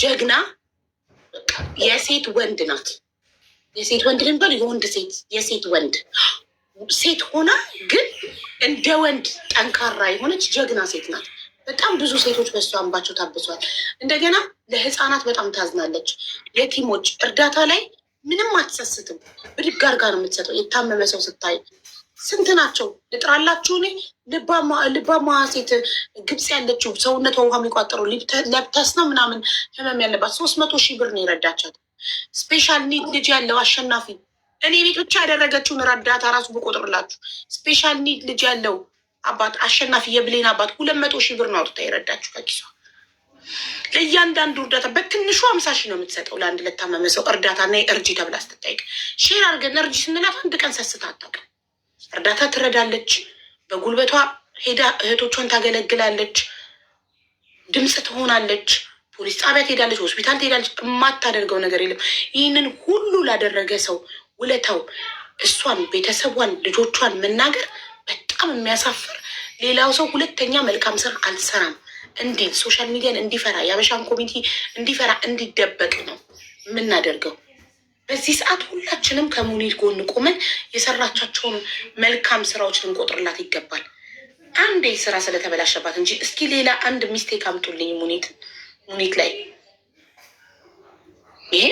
ጀግና የሴት ወንድ ናት። የሴት ወንድ ልንበል የወንድ ሴት የሴት ወንድ ሴት ሆና ግን እንደ ወንድ ጠንካራ የሆነች ጀግና ሴት ናት። በጣም ብዙ ሴቶች በሷ እንባቸው ታብሷል። እንደገና ለህፃናት በጣም ታዝናለች። የቲሞች እርዳታ ላይ ምንም አትሰስትም። ብድግ አድርጋ ነው የምትሰጠው። የታመመ ሰው ስታይ ስንት ናቸው ልጥራላችሁ? እኔ ልባማ ሴት ግብጽ ያለችው ሰውነቷ ውሃ የሚቋጠረው ለብተስ ነው ምናምን ህመም ያለባት 300,000 ብር ነው የረዳቻት። ስፔሻል ኒድ ልጅ ያለው አሸናፊ እኔ ቤት ብቻ ያደረገችውን ረዳታ ራሱ ብቆጥርላችሁ ስፔሻል ኒድ ልጅ ያለው አባት አሸናፊ የብሌን አባት 200,000 ብር ነው አውጥታ የረዳችሁ ከኪሷ። ለእያንዳንዱ እርዳታ በትንሹ 50,000 ነው የምትሰጠው። ለአንድ ለታመመ ሰው እርዳታ እና እርጂ ተብላ ስትጠይቅ ሼር አድርገን እርጂ ስንላት አንድ ቀን ሰስታ አታውቅም። እርዳታ ትረዳለች። በጉልበቷ ሄዳ እህቶቿን ታገለግላለች። ድምፅ ትሆናለች። ፖሊስ ጣቢያ ትሄዳለች። ሆስፒታል ትሄዳለች። የማታደርገው ነገር የለም። ይህንን ሁሉ ላደረገ ሰው ውለታው እሷን፣ ቤተሰቧን፣ ልጆቿን መናገር በጣም የሚያሳፍር። ሌላው ሰው ሁለተኛ መልካም ስራ አልሰራም እንዲል ሶሻል ሚዲያን እንዲፈራ የአበሻን ኮሚኒቲ እንዲፈራ እንዲደበቅ ነው የምናደርገው። በዚህ ሰዓት ሁላችንም ከሙኒት ጎን ቆመን የሰራቻቸውን መልካም ስራዎች ልንቆጥርላት ይገባል። አንዴ ስራ ስለተበላሸባት እንጂ እስኪ ሌላ አንድ ሚስቴክ አምጡልኝ ሙኒት ላይ። ይሄ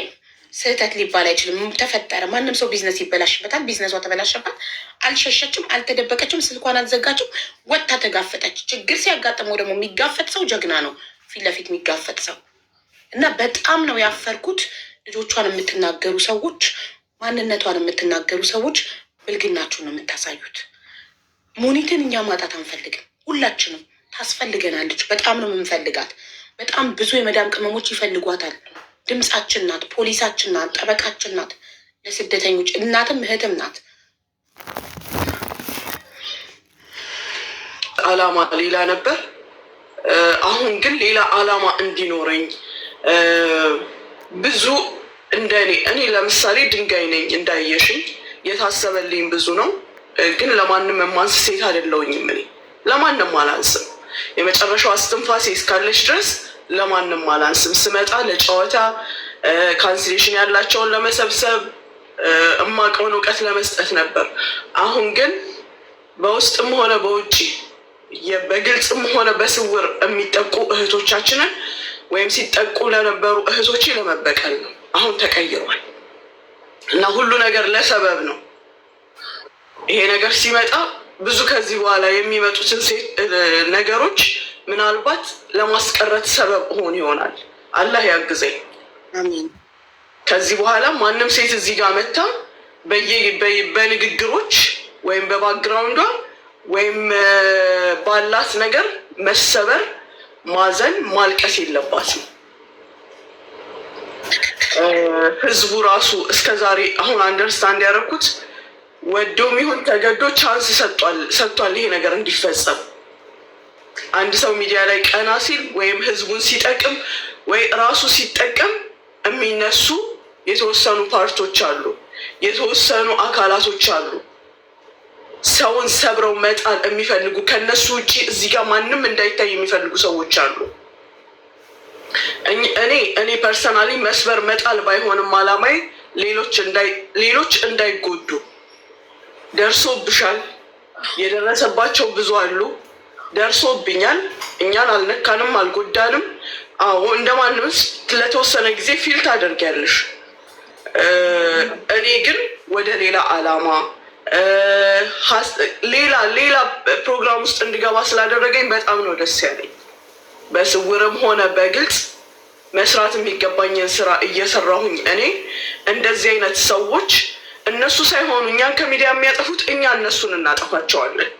ስህተት ሊባል አይችልም። ተፈጠረ። ማንም ሰው ቢዝነስ ይበላሽበታል። ቢዝነሷ ተበላሸባት። አልሸሸችም፣ አልተደበቀችም፣ ስልኳን አልዘጋችም፣ ወጥታ ተጋፈጠች። ችግር ሲያጋጥመው ደግሞ የሚጋፈጥ ሰው ጀግና ነው። ፊት ለፊት የሚጋፈጥ ሰው እና በጣም ነው ያፈርኩት። ልጆቿን የምትናገሩ ሰዎች፣ ማንነቷን የምትናገሩ ሰዎች ብልግናችሁን ነው የምታሳዩት። ሙኒትን እኛ ማጣት አንፈልግም። ሁላችንም ታስፈልገናለች። በጣም ነው የምንፈልጋት። በጣም ብዙ የመዳም ቅመሞች ይፈልጓታል። ድምፃችን ናት፣ ፖሊሳችን ናት፣ ጠበቃችን ናት። ለስደተኞች እናትም እህትም ናት። አላማ ሌላ ነበር። አሁን ግን ሌላ አላማ እንዲኖረኝ ብዙ እኔ ለምሳሌ ድንጋይ ነኝ እንዳየሽኝ፣ የታሰበልኝ ብዙ ነው። ግን ለማንም የማንስ ሴት አይደለሁኝም። እኔ ለማንም አላንስም። የመጨረሻው እስትንፋሴ እስካለች ድረስ ለማንም አላንስም። ስመጣ ለጨዋታ ካንስሌሽን ያላቸውን ለመሰብሰብ እማቀውን እውቀት ለመስጠት ነበር። አሁን ግን በውስጥም ሆነ በውጭ በግልጽም ሆነ በስውር የሚጠቁ እህቶቻችንን ወይም ሲጠቁ ለነበሩ እህቶቼ ለመበቀል ነው። አሁን ተቀይሯል እና ሁሉ ነገር ለሰበብ ነው። ይሄ ነገር ሲመጣ ብዙ ከዚህ በኋላ የሚመጡትን ነገሮች ምናልባት ለማስቀረት ሰበብ ሆን ይሆናል። አላህ ያግዘኝ። አሜን። ከዚህ በኋላ ማንም ሴት እዚህ ጋር መታ በንግግሮች ወይም በባክግራውንዷ ወይም ባላት ነገር መሰበር፣ ማዘን፣ ማልቀስ የለባትም። ህዝቡ ራሱ እስከዛሬ አሁን አንደርስታንድ ያደረኩት ወዶም ይሁን ተገዶ ቻንስ ሰጥቷል ይሄ ነገር እንዲፈጸም። አንድ ሰው ሚዲያ ላይ ቀና ሲል ወይም ህዝቡን ሲጠቅም ወይ ራሱ ሲጠቀም የሚነሱ የተወሰኑ ፓርቶች አሉ፣ የተወሰኑ አካላቶች አሉ። ሰውን ሰብረው መጣል የሚፈልጉ ከነሱ ውጭ እዚህ ጋር ማንም እንዳይታይ የሚፈልጉ ሰዎች አሉ። እኔ ፐርሰናሊ መስበር መጣል ባይሆንም አላማዬ ሌሎች እንዳይጎዱ። ደርሶብሻል፣ የደረሰባቸው ብዙ አሉ። ደርሶብኛል፣ እኛን አልነካንም፣ አልጎዳንም። አዎ እንደማንም ለተወሰነ ጊዜ ፊል ታደርጊያለሽ። እኔ ግን ወደ ሌላ አላማ ሌላ ፕሮግራም ውስጥ እንድገባ ስላደረገኝ በጣም ነው ደስ ያለኝ። በስውርም ሆነ በግልጽ መስራት የሚገባኝን ስራ እየሰራሁኝ እኔ እንደዚህ አይነት ሰዎች እነሱ ሳይሆኑ እኛን ከሚዲያ የሚያጠፉት እኛ እነሱን እናጠፋቸዋለን።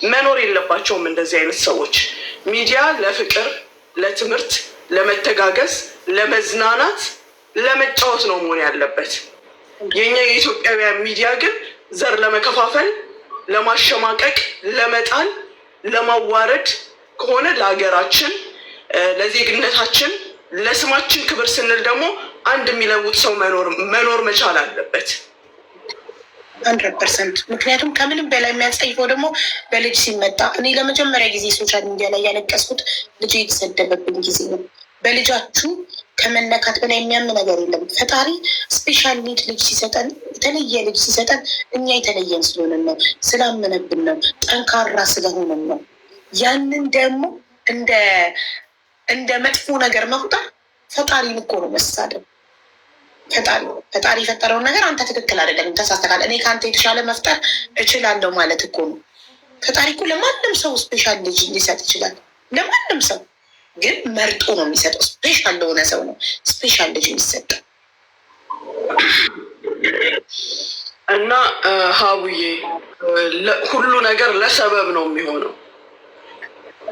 መኖር የለባቸውም እንደዚህ አይነት ሰዎች። ሚዲያ ለፍቅር፣ ለትምህርት፣ ለመተጋገዝ፣ ለመዝናናት፣ ለመጫወት ነው መሆን ያለበት። የኛ የኢትዮጵያውያን ሚዲያ ግን ዘር ለመከፋፈል፣ ለማሸማቀቅ፣ ለመጣል፣ ለማዋረድ ከሆነ ለሀገራችን፣ ለዜግነታችን፣ ለስማችን ክብር ስንል ደግሞ አንድ የሚለውጥ ሰው መኖር መቻል አለበት። 100%። ምክንያቱም ከምንም በላይ የሚያስጠይፈው ደግሞ በልጅ ሲመጣ እኔ ለመጀመሪያ ጊዜ ሶሻል ሚዲያ ላይ ያለቀስኩት ልጅ የተሰደበብኝ ጊዜ ነው። በልጃችሁ ከመነካት በላይ የሚያም ነገር የለም። ፈጣሪ ስፔሻል ኒድ ልጅ ሲሰጠን፣ የተለየ ልጅ ሲሰጠን እኛ የተለየን ስለሆነን ነው፣ ስላመነብን ነው፣ ጠንካራ ስለሆነን ነው። ያንን ደግሞ እንደ መጥፎ ነገር መቁጠር ፈጣሪን እኮ ነው መሳደብ። ፈጣሪ የፈጠረውን ነገር አንተ ትክክል አይደለም ተሳስተካል፣ እኔ ከአንተ የተሻለ መፍጠር እችላለሁ ማለት እኮ ነው። ፈጣሪ እኮ ለማንም ሰው ስፔሻል ልጅ ሊሰጥ ይችላል። ለማንም ሰው ግን መርጦ ነው የሚሰጠው። ስፔሻል ለሆነ ሰው ነው ስፔሻል ልጅ የሚሰጠው። እና ሀቡዬ ሁሉ ነገር ለሰበብ ነው የሚሆነው።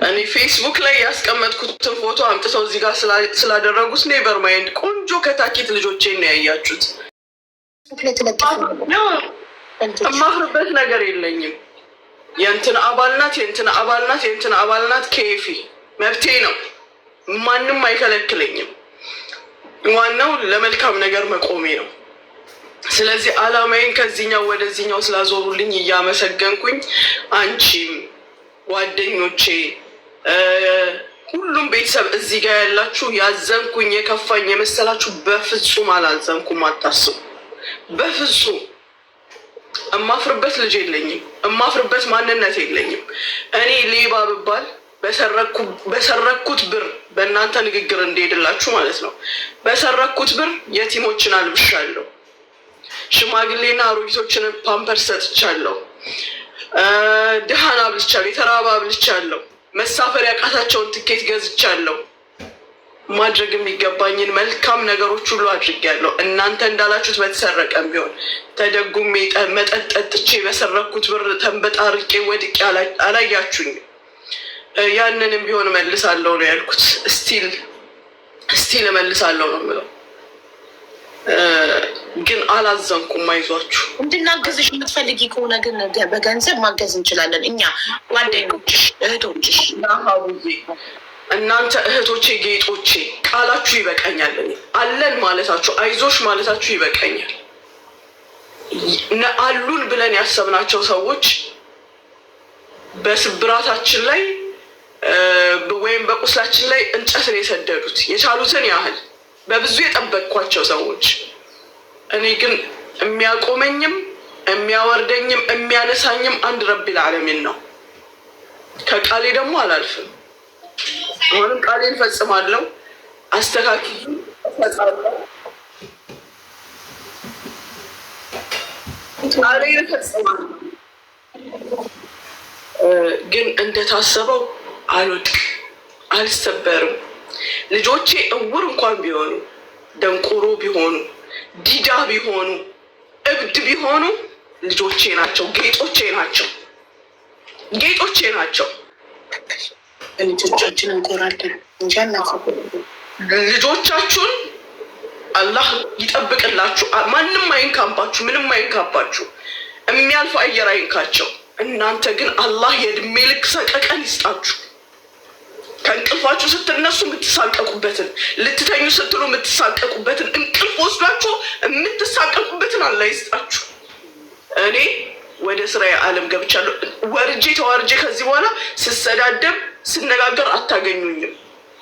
እኔ ፌስቡክ ላይ ያስቀመጥኩትን ፎቶ አምጥተው እዚህ ጋር ስላደረጉት ኔቨር ማይንድ ቆንጆ ከታኬት ልጆቼን ነው ያያችሁት። እማፍርበት ነገር የለኝም። የእንትን አባልናት የእንትን አባልናት የእንትን አባልናት ኬፊ መብቴ ነው። ማንም አይከለክለኝም። ዋናው ለመልካም ነገር መቆሜ ነው። ስለዚህ አላማዬን ከዚህኛው ወደዚህኛው ስላዞሩልኝ እያመሰገንኩኝ አንቺም ጓደኞቼ ሁሉም ቤተሰብ እዚህ ጋር ያላችሁ ያዘንኩኝ የከፋኝ የመሰላችሁ በፍጹም አላዘንኩም። አታስቡ። በፍጹም እማፍርበት ልጅ የለኝም። እማፍርበት ማንነት የለኝም። እኔ ሌባ ብባል በሰረኩት ብር በእናንተ ንግግር እንደሄድላችሁ ማለት ነው። በሰረኩት ብር የቲሞችን አልብሻለሁ። ሽማግሌና አሮጊቶችን ፓምፐር ሰጥቻለሁ። ድሃን አብልቻለሁ። የተራባ አብልቻለሁ። መሳፈር ያቃታቸውን ትኬት ገዝቻለሁ። ማድረግ የሚገባኝን መልካም ነገሮች ሁሉ አድርጌያለሁ። እናንተ እንዳላችሁት በተሰረቀም ቢሆን ተደጉሜ መጠጥ ጠጥቼ በሰረኩት ብር ተንበጣርቄ ወድቄ አላያችሁኝም። ያንንም ቢሆን እመልሳለሁ ነው ያልኩት። ስቲል እመልሳለሁ ነው የምለው። ግን አላዘንኩም። አይዟችሁ። እንድናገዝሽ የምትፈልጊ ከሆነ ግን በገንዘብ ማገዝ እንችላለን። እኛ ጓደኞችሽ፣ እህቶችሽ እናንተ እህቶቼ፣ ጌጦቼ ቃላችሁ ይበቃኛል። አለን ማለታችሁ፣ አይዞሽ ማለታችሁ ይበቃኛል። አሉን ብለን ያሰብናቸው ሰዎች በስብራታችን ላይ ወይም በቁስላችን ላይ እንጨትን የሰደዱት የቻሉትን ያህል በብዙ የጠበቅኳቸው ሰዎች፣ እኔ ግን የሚያቆመኝም የሚያወርደኝም የሚያነሳኝም አንድ ረቢል ዓለሚን ነው። ከቃሌ ደግሞ አላልፍም። አሁንም ቃሌን ፈጽማለሁ። አስተካክዬ ቃሌን ፈጽማለሁ። ግን እንደታሰበው አልወድቅ፣ አልሰበርም። ልጆቼ እውር እንኳን ቢሆኑ፣ ደንቆሮ ቢሆኑ፣ ዲዳ ቢሆኑ፣ እብድ ቢሆኑ ልጆቼ ናቸው፣ ጌጦቼ ናቸው፣ ጌጦቼ ናቸው። ልጆቻችን እንኮራለን እንጂ ልጆቻችሁን አላህ ይጠብቅላችሁ። ማንም አይንካባችሁ፣ ምንም አይንካባችሁ። የሚያልፍ አየር አይንካቸው። እናንተ ግን አላህ የእድሜ ልክ ሰቀቀን ይስጣችሁ። ከእንቅልፋችሁ ስትነሱ የምትሳቀቁበትን፣ ልትተኙ ስትሉ የምትሳቀቁበትን፣ እንቅልፍ ወስዷችሁ የምትሳቀቁበትን አላህ ይስጣችሁ። እኔ ወደ ስራዬ ዓለም ገብቻለሁ። ወርጄ ተዋርጄ ከዚህ በኋላ ስሰዳደብ ስነጋገር አታገኙኝም።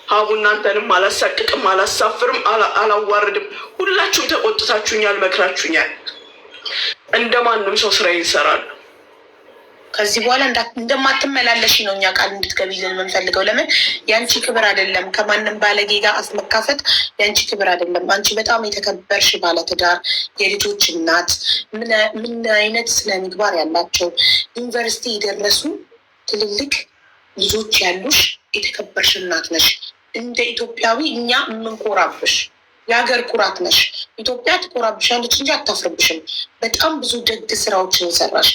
ሀቡ እናንተንም አላሳቅቅም፣ አላሳፍርም፣ አላዋርድም። ሁላችሁም ተቆጥታችሁኛል፣ መክራችሁኛል። እንደማንም ሰው ስራዬ ይሰራሉ። ከዚህ በኋላ እንደማትመላለሽ ነው እኛ ቃል እንድትገቢልን የምንፈልገው። ለምን የአንቺ ክብር አይደለም ከማንም ባለጌ ጋር አስመካፈት የአንቺ ክብር አይደለም። አንቺ በጣም የተከበርሽ ባለትዳር የልጆች እናት፣ ምን አይነት ስነ ምግባር ያላቸው ዩኒቨርሲቲ የደረሱ ትልልቅ ልጆች ያሉሽ የተከበርሽ እናት ነሽ። እንደ ኢትዮጵያዊ እኛ የምንኮራብሽ የሀገር ኩራት ነሽ። ኢትዮጵያ ትኮራብሻለች እንጂ አታፍርብሽም። በጣም ብዙ ደግ ስራዎችን ሰራሽ።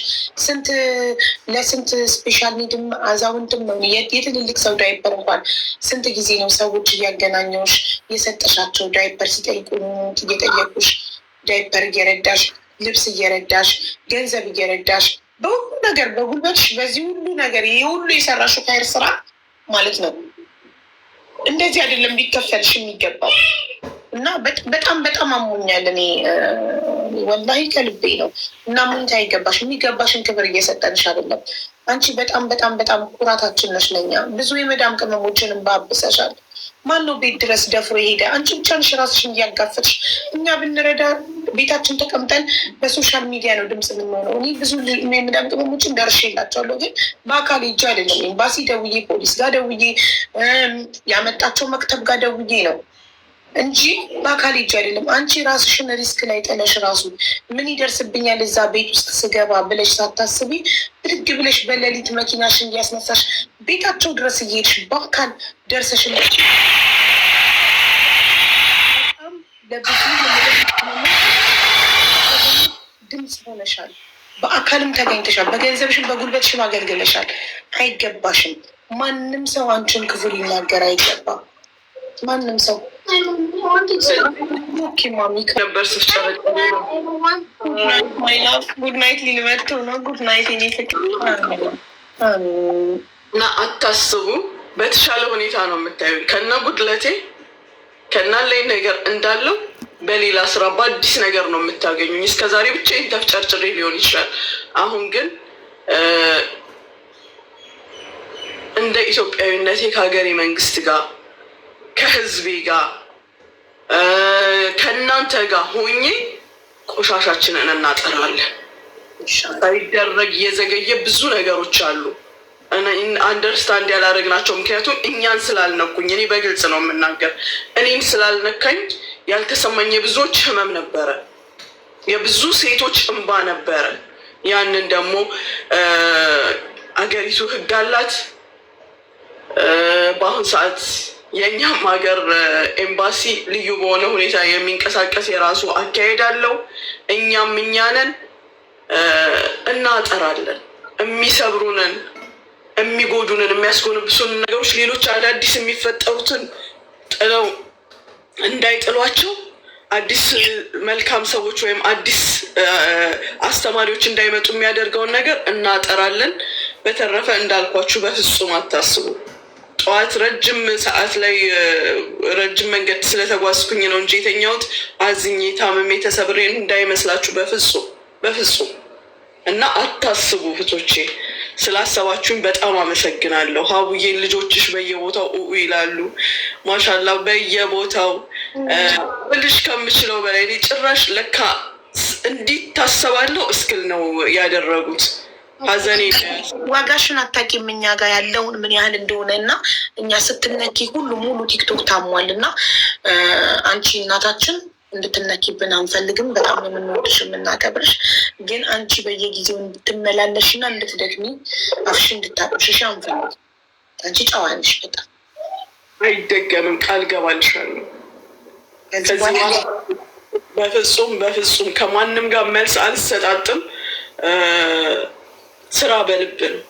ለስንት ስፔሻል ኒድም አዛውንትም ነው የትልልቅ ሰው ዳይፐር እንኳን ስንት ጊዜ ነው ሰዎች እያገናኘውሽ የሰጠሻቸው ዳይፐር ሲጠይቁ እየጠየቁሽ ዳይፐር እየረዳሽ፣ ልብስ እየረዳሽ፣ ገንዘብ እየረዳሽ፣ በሁሉ ነገር በጉልበትሽ በዚህ ሁሉ ነገር ይህ ሁሉ የሰራሽው ካይር ስራ ማለት ነው። እንደዚህ አይደለም ሊከፈልሽ የሚገባው። እና በጣም አሞኛል። እኔ ወላሂ ከልቤ ነው። እና ሙኝታ አይገባሽ፣ የሚገባሽን ክብር እየሰጠንሽ አይደለም። አንቺ በጣም ኩራታችን ነሽ ለኛ። ብዙ የመዳም ቅመሞችንም ባብሰሻል። ማነው ቤት ድረስ ደፍሮ ሄደ? አንቺ ብቻ ነሽ ራስሽን እያጋፈጥሽ። እኛ ብንረዳ ቤታችን ተቀምጠን በሶሻል ሚዲያ ነው ድምፅ የምንሆነው። እኔ ብዙ የምዳም ቅመሞችን ደርሼላቸዋለሁ፣ ግን በአካል ሄጄ አይደለም። ኤምባሲ ደውዬ፣ ፖሊስ ጋር ደውዬ፣ ያመጣቸው መክተብ ጋር ደውዬ ነው እንጂ በአካል ሄጄ አይደለም። አንቺ ራስሽን ሪስክ ላይ ጥለሽ ራሱ ምን ይደርስብኛል እዛ ቤት ውስጥ ስገባ ብለሽ ሳታስቢ ብድግ ብለሽ በሌሊት መኪናሽን እያስነሳሽ ቤታቸው ድረስ እየሄድሽ በአካል ደርሰሽን ለብዙ ድምፅ ሆነሻል። በአካልም ተገኝተሻል። በገንዘብሽም በጉልበትሽም አገልግለሻል። አይገባሽም። ማንም ሰው አንቺን ክፉ ሊናገር አይገባም። ማንም ሰው ነበር ስፍጨረጭ ጉድናይት ሊልመጡ ነው። ጉድናይት እና አታስቡ። በተሻለ ሁኔታ ነው የምታዩ። ከነ ጉድለቴ ከናለኝ ነገር እንዳለው በሌላ ስራ በአዲስ ነገር ነው የምታገኙኝ። እስከዛሬ ብቻዬን ተፍጨርጭሬ ሊሆን ይችላል። አሁን ግን እንደ ኢትዮጵያዊነቴ ከሀገሬ መንግስት ጋር ከህዝቤ ጋር ከእናንተ ጋር ሆኜ ቆሻሻችንን እናጠራለን። ሳይደረግ እየዘገየ ብዙ ነገሮች አሉ አንደርስታንድ ያላደረግናቸው። ምክንያቱም እኛን ስላልነኩኝ፣ እኔ በግልጽ ነው የምናገር፣ እኔን ስላልነካኝ ያልተሰማኝ የብዙዎች ህመም ነበረ፣ የብዙ ሴቶች እንባ ነበረ። ያንን ደግሞ አገሪቱ ህግ አላት። በአሁን ሰዓት የእኛም ሀገር ኤምባሲ ልዩ በሆነ ሁኔታ የሚንቀሳቀስ የራሱ አካሄድ አለው። እኛም እኛንን እናጠራለን። የሚሰብሩንን፣ የሚጎዱንን፣ የሚያስጎንብሱን ነገሮች ሌሎች አዳዲስ የሚፈጠሩትን ጥለው እንዳይጥሏቸው አዲስ መልካም ሰዎች ወይም አዲስ አስተማሪዎች እንዳይመጡ የሚያደርገውን ነገር እናጠራለን። በተረፈ እንዳልኳችሁ በፍጹም አታስቡ። ጠዋት ረጅም ሰዓት ላይ ረጅም መንገድ ስለተጓዝኩኝ ነው እንጂ የተኛሁት አዝኜ ታምሜ ተሰብሬ እንዳይመስላችሁ። በፍጹም በፍጹም። እና አታስቡ እህቶቼ። ስላሰባችሁኝ በጣም አመሰግናለሁ። ሀቡዬን ልጆችሽ በየቦታው ይላሉ። ማሻላ በየቦታው ብልሽ ከምችለው በላይ ጭራሽ ለካ እንዲታሰባለሁ እስክል ነው ያደረጉት። ሀዘኔ ዋጋሽን አታውቂም እኛ ጋር ያለውን ምን ያህል እንደሆነ እና እኛ ስትነኪ ሁሉ ሙሉ ቲክቶክ ታሟል እና አንቺ እናታችን እንድትነኪብን አንፈልግም። በጣም ነው የምንወድሽ የምናከብርሽ። ግን አንቺ በየጊዜው እንድትመላለሽ እና እንድትደግሚ አፍሽ እንድታቆሽሽ አንፈልግም። አንቺ ጨዋ ነሽ በጣም። አይደገምም፣ ቃል ገባልሻለሁ። በፍጹም በፍጹም ከማንም ጋር መልስ አልሰጣጥም። ስራ በልብ ነው።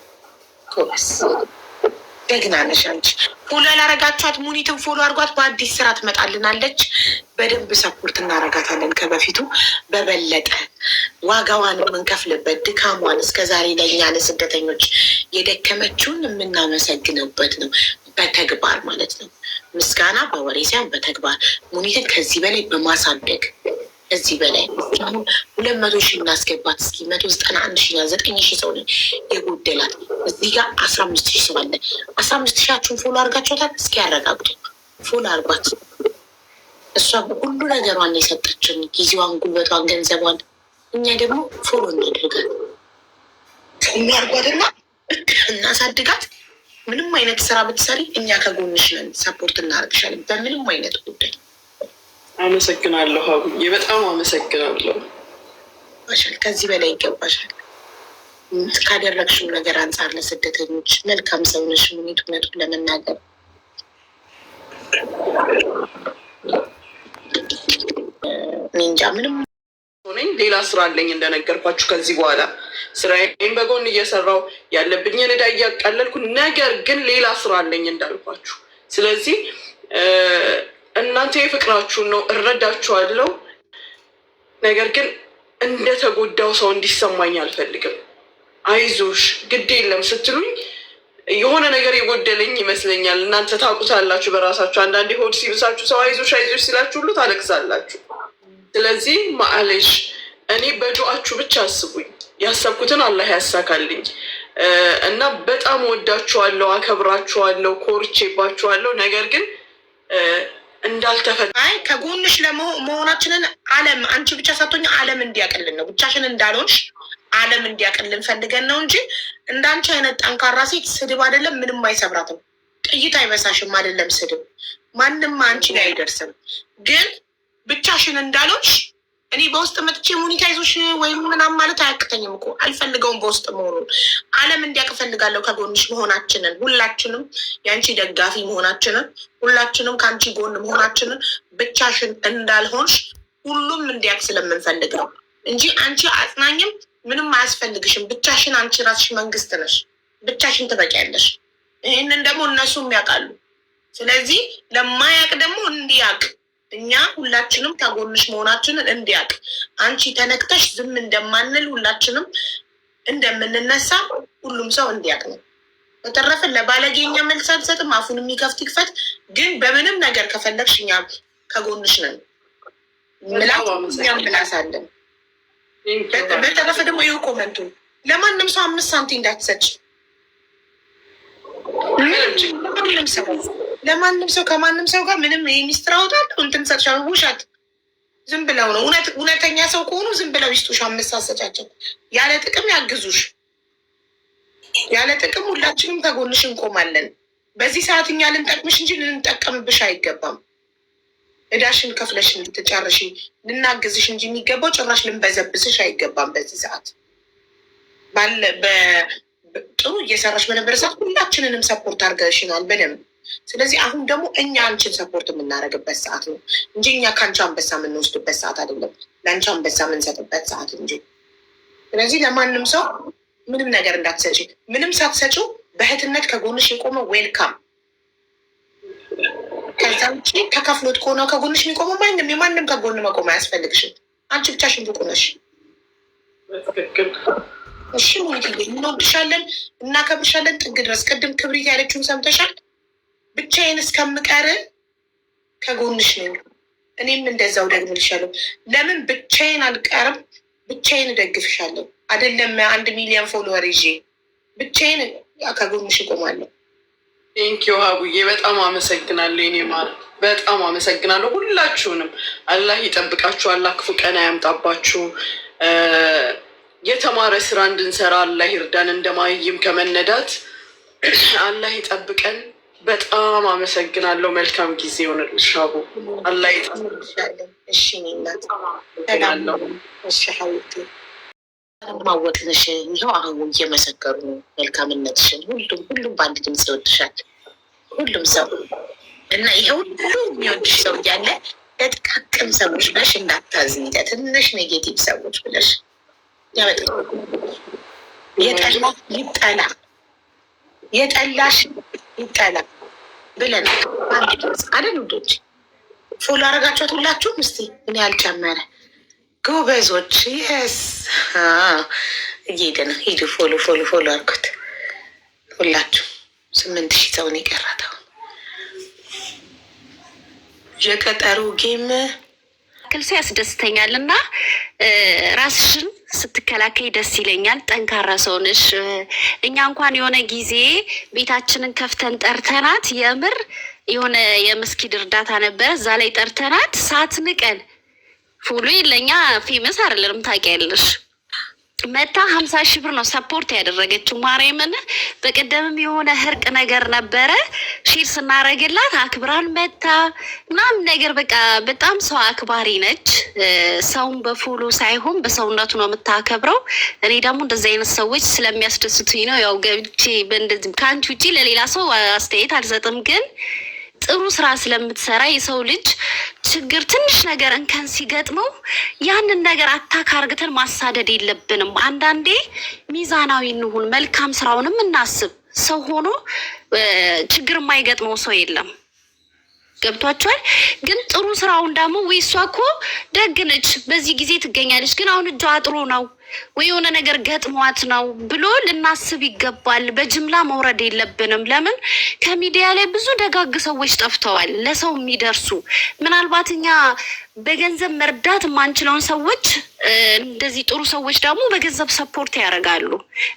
ደግና ነሽ አንቺ። ፎሎ ያላረጋችኋት ሙኒትን ፎሎ አርጓት። በአዲስ ስራ ትመጣልናለች። በደንብ ሰፖርት እናረጋታለን። ከበፊቱ በበለጠ ዋጋዋን የምንከፍልበት ድካሟን እስከዛሬ ለእኛ ለስደተኞች የደከመችውን የምናመሰግንበት ነው። በተግባር ማለት ነው። ምስጋና በወሬ ሳይሆን በተግባር ሙኒትን ከዚህ በላይ በማሳደግ እዚህ በላይ አሁን 200 ሺህ እናስገባት እስኪ 191 ሺህ 9 ሺህ ሰው የጎደላት እዚህ ጋር 15 ሺህ ሰው አለ። 15 ሺያችሁን ፎሎ አድርጋችኋታል? እስኪ ያረጋግጡ። ፎሎ አድርጓት። እሷ ሁሉ ነገሯን የሰጠችን ጊዜዋን፣ ጉልበቷን፣ ገንዘቧን። እኛ ደግሞ ፎሎ እናድርጋት፣ የሚያርጓትና እናሳድጋት። ምንም አይነት ስራ ብትሰሪ እኛ ከጎንሽ ነን፣ ሰፖርት እናደርግሻለን በምንም አይነት ጉዳይ። አመሰግናለሁ ሀቡዬ፣ በጣም አመሰግናለሁ። ከዚህ በላይ ይገባሻል። ካደረግሽው ነገር አንጻር ለስደተኞች መልካም ሰው ነሽ። ሙኒት እውነቱን ለመናገር እንጃ ምንም ሌላ ስራ አለኝ እንደነገርኳችሁ። ከዚህ በኋላ ስራዬን በጎን እየሰራው ያለብኝን ዕዳ እያቃለልኩ፣ ነገር ግን ሌላ ስራ አለኝ እንዳልኳችሁ። ስለዚህ እናንተ የፍቅራችሁን ነው እረዳችኋለሁ። ነገር ግን እንደተጎዳው ሰው እንዲሰማኝ አልፈልግም። አይዞሽ ግድ የለም ስትሉኝ የሆነ ነገር የጎደለኝ ይመስለኛል። እናንተ ታውቁታላችሁ በራሳችሁ። አንዳንዴ ሆድ ሲብሳችሁ ሰው አይዞሽ አይዞሽ ሲላችሁ ሁሉ ታለቅሳላችሁ። ስለዚህ ማአለሽ እኔ በዱዓችሁ ብቻ አስቡኝ። ያሰብኩትን አላህ ያሳካልኝ እና በጣም ወዳችኋለሁ፣ አከብራችኋለሁ፣ ኮርቼባችኋለሁ። ነገር ግን እንዳልተፈ አይ ከጎንሽ ለመሆናችንን ዓለም አንቺ ብቻ ሳትሆኝ ዓለም እንዲያቅልን ነው። ብቻሽን እንዳልሆንሽ ዓለም እንዲያቅልን ፈልገን ነው እንጂ እንዳንቺ አይነት ጠንካራ ሴት ስድብ አይደለም ምንም አይሰብራትም። ጥይት አይበሳሽም አይደለም ስድብ ማንም አንቺ ላይ አይደርስም። ግን ብቻሽን እንዳልሆንሽ እኔ በውስጥ መጥቼ ሞኒታይዞሽ ወይም ምናምን ማለት አያቅተኝም እኮ አልፈልገውም። በውስጥ መሆኑን ዓለም እንዲያውቅ እፈልጋለሁ። ከጎንሽ መሆናችንን ሁላችንም የአንቺ ደጋፊ መሆናችንን ሁላችንም ከአንቺ ጎን መሆናችንን ብቻሽን እንዳልሆንሽ ሁሉም እንዲያውቅ ስለምንፈልግ ነው እንጂ አንቺ አጽናኝም ምንም አያስፈልግሽም። ብቻሽን አንቺ ራስሽ መንግስት ነሽ። ብቻሽን ትበቂያለሽ። ይህንን ደግሞ እነሱም ያውቃሉ። ስለዚህ ለማያውቅ ደግሞ እንዲያውቅ እኛ ሁላችንም ከጎንሽ መሆናችንን እንዲያውቅ አንቺ ተነክተሽ ዝም እንደማንል ሁላችንም እንደምንነሳ ሁሉም ሰው እንዲያውቅ ነው። በተረፈ ለባለጌኛ መልስ አልሰጥም። አፉን የሚከፍት ይክፈት። ግን በምንም ነገር ከፈለግሽ እኛ ከጎንሽ ነን። እኛም ምላሳለን። በተረፈ ደግሞ ይህ ኮመንቱ ለማንም ሰው 5 ሳንቲም እንዳትሰጭ ለማንም ሰው ከማንም ሰው ጋር ምንም ሚስጥር አውጣለሁ እንትን ሰጥሻለሁ። ውሸት ዝም ብለው ነው። እውነተኛ ሰው ከሆኑ ዝም ብለው ይስጡሽ። 5 ሳሰጫቸው ያለ ጥቅም ያግዙሽ። ያለ ጥቅም ሁላችንም ከጎንሽ እንቆማለን። በዚህ ሰዓት እኛ ልንጠቅምሽ እንጂ ልንጠቀምብሽ አይገባም። እዳሽን ከፍለሽ እንድትጨርሽ ልናግዝሽ እንጂ የሚገባው ጭራሽ ልንበዘብስሽ አይገባም። በዚህ ሰዓት ጥሩ እየሰራሽ በነበረ ሰዓት ሁላችንንም ሰፖርት አድርገሽናል በደንብ። ስለዚህ አሁን ደግሞ እኛ አንቺን ሰፖርት የምናደርግበት ሰዓት ነው እንጂ እኛ ከአንቺ አንበሳ የምንወስድበት ሰዓት አይደለም። ለአንቺ አንበሳ የምንሰጥበት ሰዓት እንጂ። ስለዚህ ለማንም ሰው ምንም ነገር እንዳትሰጪ። ምንም ሳትሰጪው በእህትነት ከጎንሽ የቆመ ዌልካም። ከዛ ውጭ ከከፍሎት ከሆነ ከጎንሽ የሚቆመ ማንም የማንም ከጎን መቆም አያስፈልግሽም። አንቺ ብቻሽን ብቁ ነሽ። እሺ ሙኒትዬ እንወድሻለን፣ እናከብርሻለን ጥግ ድረስ። ቅድም ክብሪት ያለችውን ሰምተሻል። ብቻዬን እስከምቀር ከጎንሽ ነኝ። እኔም እንደዛው ደግምልሻለሁ። ለምን ብቻዬን አልቀርም? ብቻዬን እደግፍሻለሁ። አይደለም 1 ሚሊዮን ፎሎወር ይዤ ብቻዬን ከጎንሽ እቆማለሁ። ቴንኪዩ ሀቡዬ፣ በጣም አመሰግናለሁ። እኔ ማለት በጣም አመሰግናለሁ። ሁላችሁንም አላህ ይጠብቃችሁ። አላህ ክፉ ቀን አያምጣባችሁ። የተማረ ስራ እንድንሰራ አላህ ይርዳን። እንደማይም ከመነዳት አላህ ይጠብቀን። በጣም አመሰግናለሁ። መልካም ጊዜ ይሆንልሽ ሀቡ። አላህ ይጠብቅሻለን። እሺ እናት እሺ ሀዊቴ ማወቅንሽ ይኸው አሁን እየመሰከሩ ነው መልካምነትሽን። ሁሉም በአንድ ድምፅ ይወድሻል። ሁሉም ሰው እና ይሄ ሁሉ የሚወድሽ ሰው እያለ ለጥቃቅን ሰዎች ብለሽ እንዳታዝኝ፣ ለትንሽ ኔጌቲቭ ሰዎች ብለሽ የጠላ ይጠላ የጠላሽ ይጠላ ብለን አንድ ድምፅ አለን። ውዶች ፎሎ አረጋችኋት ሁላችሁም? እስቲ እኔ ያልጨመረ ጎበዞች የስ እየሄደ ነው። ሂዱ ፎሎ አርጉት ሁላችሁ። 8,000 ሰውን የቀራተው የቀጠሩ ጌም ክልሰ ያስደስተኛል እና ራስሽን ስትከላከይ ደስ ይለኛል። ጠንካራ ሰው ነሽ። እኛ እንኳን የሆነ ጊዜ ቤታችንን ከፍተን ጠርተናት የምር የሆነ የመስጊድ እርዳታ ነበረ። እዛ ላይ ጠርተናት ሳትንቀን ፉሉ ለኛ ፌመስ አይደለንም ታውቂያለሽ። መታ 50,000 ብር ነው ሰፖርት ያደረገችው። ማርያምን በቀደምም የሆነ ህርቅ ነገር ነበረ ሼር ስናረግላት አክብራን መታ ምናምን ነገር። በቃ በጣም ሰው አክባሪ ነች። ሰውን በፎሎ ሳይሆን በሰውነቱ ነው የምታከብረው። እኔ ደግሞ እንደዚህ አይነት ሰዎች ስለሚያስደስቱኝ ነው ያው ገብቼ በእንደዚህ ከአንቺ ውጭ ለሌላ ሰው አስተያየት አልሰጥም። ግን ጥሩ ስራ ስለምትሰራ የሰው ልጅ ችግር ትንሽ ነገር እንከን ሲገጥመው ያንን ነገር አታክ አርግተን ማሳደድ የለብንም። አንዳንዴ ሚዛናዊ እንሁን፣ መልካም ስራውንም እናስብ። ሰው ሆኖ ችግር የማይገጥመው ሰው የለም። ገብቷቸዋል። ግን ጥሩ ስራውን ደግሞ ወይ እሷ እኮ ደግ ነች በዚህ ጊዜ ትገኛለች፣ ግን አሁን እጇ አጥሮ ነው ወይ የሆነ ነገር ገጥሟት ነው ብሎ ልናስብ ይገባል። በጅምላ መውረድ የለብንም። ለምን ከሚዲያ ላይ ብዙ ደጋግ ሰዎች ጠፍተዋል፣ ለሰው የሚደርሱ ምናልባት እኛ በገንዘብ መርዳት የማንችለውን ሰዎች እንደዚህ ጥሩ ሰዎች ደግሞ በገንዘብ ሰፖርት ያደርጋሉ።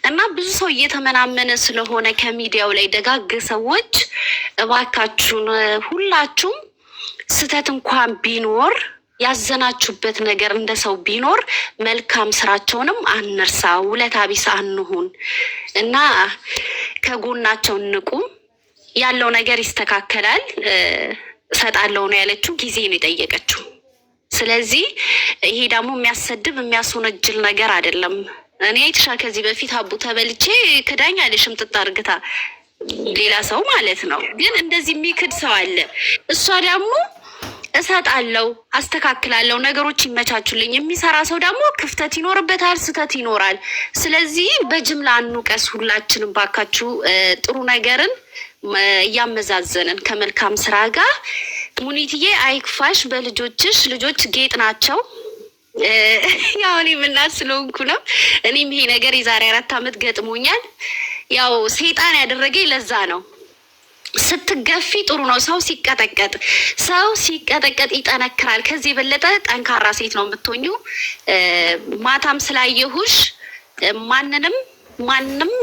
እና ብዙ ሰው እየተመናመነ ስለሆነ ከሚዲያው ላይ ደጋግ ሰዎች እባካችሁን ሁላችሁም ስተት እንኳን ቢኖር ያዘናችሁበት ነገር እንደ ሰው ቢኖር መልካም ስራቸውንም አንርሳ፣ ውለታ ቢስ አንሁን እና ከጎናቸው እንቁም። ያለው ነገር ይስተካከላል። እሰጣለሁ ነው ያለችው፣ ጊዜ ነው የጠየቀችው። ስለዚህ ይሄ ደግሞ የሚያሰድብ የሚያስወነጅል ነገር አይደለም። እኔ አይተሻል ከዚህ በፊት አቡ ተበልቼ ክዳኝ አለሽም ጥጣ እርግታ ሌላ ሰው ማለት ነው። ግን እንደዚህ የሚክድ ሰው አለ። እሷ ደግሞ እሰጣለሁ፣ አስተካክላለሁ፣ ነገሮች ይመቻቹልኝ። የሚሰራ ሰው ደግሞ ክፍተት ይኖርበታል፣ ስተት ይኖራል። ስለዚህ በጅምላ አንውቀስ ሁላችንም ባካችሁ። ጥሩ ነገርን እያመዛዘንን ከመልካም ስራ ጋር ሙኒትዬ አይክፋሽ። በልጆችሽ ልጆች ጌጥ ናቸው። ያው እኔ ምናት ስለሆንኩ ነው። እኔም ይሄ ነገር የዛሬ 4 ዓመት ገጥሞኛል። ያው ሰይጣን ያደረገኝ ለዛ ነው። ስትገፊ ጥሩ ነው። ሰው ሲቀጠቀጥ ይጠነክራል። ከዚህ የበለጠ ጠንካራ ሴት ነው የምትሆኙ። ማታም ስላየሁሽ ማንም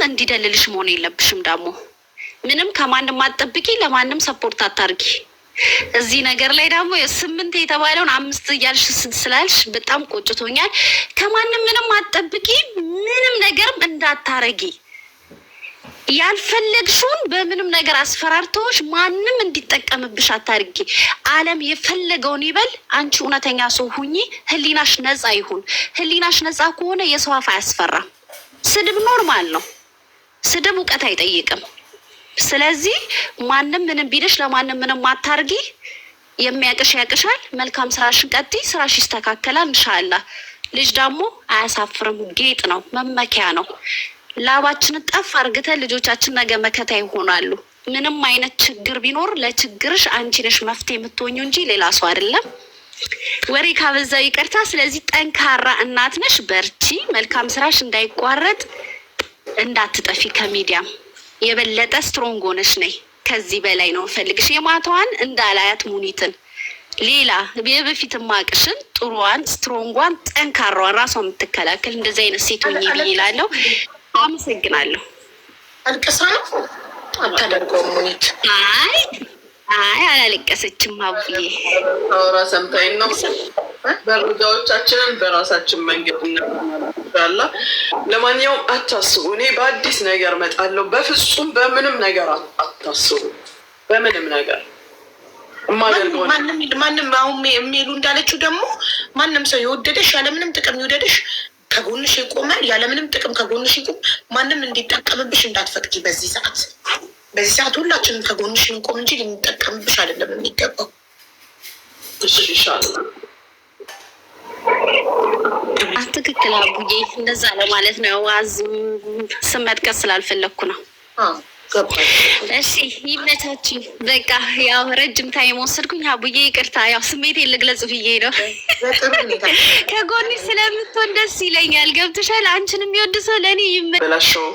እንዲደልልሽ መሆን የለብሽም። ደግሞ ምንም ከማንም አትጠብቂ፣ ለማንም ሰፖርት አታርጊ። እዚህ ነገር ላይ ደግሞ 8 የተባለውን 5 እያልሽ ስላልሽ በጣም ቆጭቶኛል። ከማንም ምንም አትጠብቂ፣ ምንም ነገርም እንዳታረጊ። ያልፈለግሽውን በምንም ነገር አስፈራርተውሽ ማንም እንዲጠቀምብሽ አታርጊ። ዓለም የፈለገውን ይበል፣ አንቺ እውነተኛ ሰው ሁኚ። ህሊናሽ ነፃ ይሁን። ህሊናሽ ነፃ ከሆነ የሰው አፍ አያስፈራም። ስድብ ኖርማል ነው። ስድብ እውቀት አይጠይቅም። ስለዚህ ማንም ምንም ቢልሽ ለማንም ምንም አታርጊ። የሚያቅሽ ያቅሻል። መልካም ስራሽን ቀጥይ፣ ስራሽ ይስተካከላል ኢንሻአላህ። ልጅ ደግሞ አያሳፍርም፣ ጌጥ ነው፣ መመኪያ ነው። ላባችንን ጠፍ አርግተን ልጆቻችን ነገ መከታ ይሆናሉ። ምንም አይነት ችግር ቢኖር ለችግርሽ አንቺ ነሽ መፍትሄ የምትሆኙ እንጂ ሌላ ሰው አይደለም። ወሬ ካበዛው ይቅርታ። ስለዚህ ጠንካራ እናት ነሽ፣ በርቺ። መልካም ስራሽ እንዳይቋረጥ፣ እንዳትጠፊ ከሚዲያም የበለጠ ስትሮንግ ሆነሽ ነይ። ከዚህ በላይ ነው ፈልግሽ። የማታዋን እንዳላያት ሙኒትን ሌላ የበፊት ማቅሽን ጥሩዋን፣ ስትሮንጓን፣ ጠንካራዋን ራሷን የምትከላከል እንደዚህ አይነት ሴት ሆኜ ብዬ እላለሁ። አመሰግናለሁ። አልቅሳ ነው አታደርገውም ሙኒት? አይ አላለቀሰችም። አቡዬ አውራ ሰምታኝ ነው። መረጃዎቻችንን በራሳችን መንገድ እናላ። ለማንኛውም አታስቡ። እኔ በአዲስ ነገር እመጣለሁ። በፍጹም በምንም ነገር አታስቡ። በምንም ነገር ማንም አሁን የሚሉ እንዳለችው ደግሞ ማንም ሰው የወደደሽ ያለምንም ጥቅም ይወደደሽ፣ ከጎንሽ የቆመ ያለምንም ጥቅም ከጎንሽ ይቁም። ማንም እንዲጠቀምብሽ እንዳትፈቅጂ። በዚህ ሰዓት ሁላችንም ከጎንሽ እንቆም እንጂ ልንጠቀምብሽ አይደለም የሚገባው። ትክክል አቡዬ፣ እንደዛ ለማለት ነው። ስም መጥቀስ ስላልፈለግኩ ነው። እሺ ይመቻችሁ። በቃ ያው ረጅም ታይም ወሰድኩኝ አቡዬ፣ ይቅርታ። ያው ስሜቴን ልግለጽ ብዬ ነው። ከጎንሽ ስለምትሆን ደስ ይለኛል። ገብቶሻል? አንቺን የሚወድ ሰው ለእኔ ይመላሸው።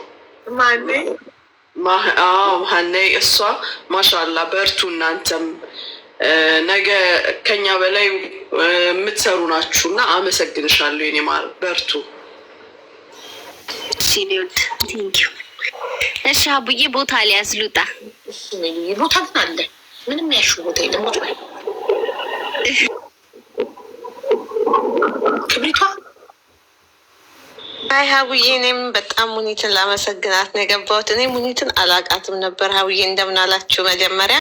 ሀኔ እሷ ማሻላ በርቱ። እናንተም ነገ ከኛ በላይ የምትሰሩ ናችሁ እና አመሰግንሻለሁ የኔ ማር። በርቱ። ሲኒውድ ቴንኪዩ። እሺ አቡዬ፣ ቦታ ሊያዝ ልውጣ። ቦታ ግን አለ። ምንም ያሹ ቦታ የለም። ቦታ ክብሪቷ። አይ ሀቡዬ፣ እኔም በጣም ሙኒትን ላመሰግናት ነው የገባሁት። እኔ ሙኒትን አላቃትም ነበር። ሀቡዬ እንደምን አላችሁ? መጀመሪያ